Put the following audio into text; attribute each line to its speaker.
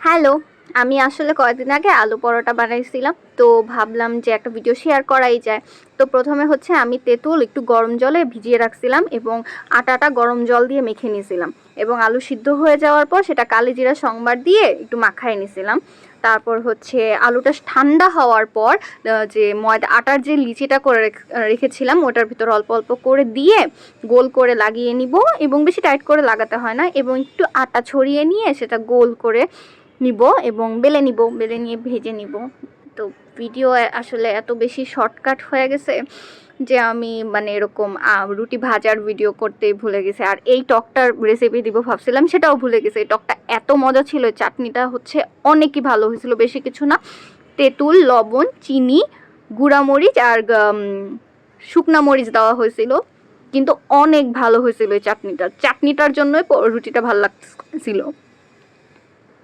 Speaker 1: Hello, আমি আসলে কয়েকদিন আগে আলু পরোটা বানাইছিলাম। তো ভাবলাম যে একটা ভিডিও শেয়ার করাই যায়। তো প্রথমে হচ্ছে আমি তেঁতুল একটু গরম জলে ভিজিয়ে রাখছিলাম এবং আটাটা গরম জল দিয়ে মেখে নিয়েছিলাম এবং আলু সিদ্ধ হয়ে যাওয়ার পর সেটা কালিজিরা সংবার দিয়ে একটু মাখায় নিয়েছিলাম। তারপর হচ্ছে আলুটা ঠান্ডা হওয়ার পর যে ময়দা আটার যে লিচিটা করে রেখেছিলাম ওটার ভিতর অল্প অল্প করে দিয়ে গোল করে লাগিয়ে নিব এবং বেশি টাইট করে লাগাতে হয় না এবং একটু আটা ছড়িয়ে নিয়ে সেটা গোল করে নিব এবং বেলে নিয়ে ভেজে নিব। তো ভিডিও আসলে এত বেশি শর্টকাট হয়ে গেছে যে আমি মানে এরকম রুটি ভাজার ভিডিও করতেই ভুলে গেছি। আর এই টকটার রেসিপি দিব ভাবছিলাম, সেটাও ভুলে গেছি। এই টকটা এত মজা ছিল, চাটনিটা হচ্ছে অনেকই ভালো হয়েছিল, বেশি কিছু না, তেঁতুল, লবণ, চিনি, গুঁড়ামরিচ আর শুকনা মরিচ দেওয়া হয়েছিল, কিন্তু অনেক ভালো হয়েছিল এই চাটনিটার জন্যই রুটিটা ভালো লাগছিল।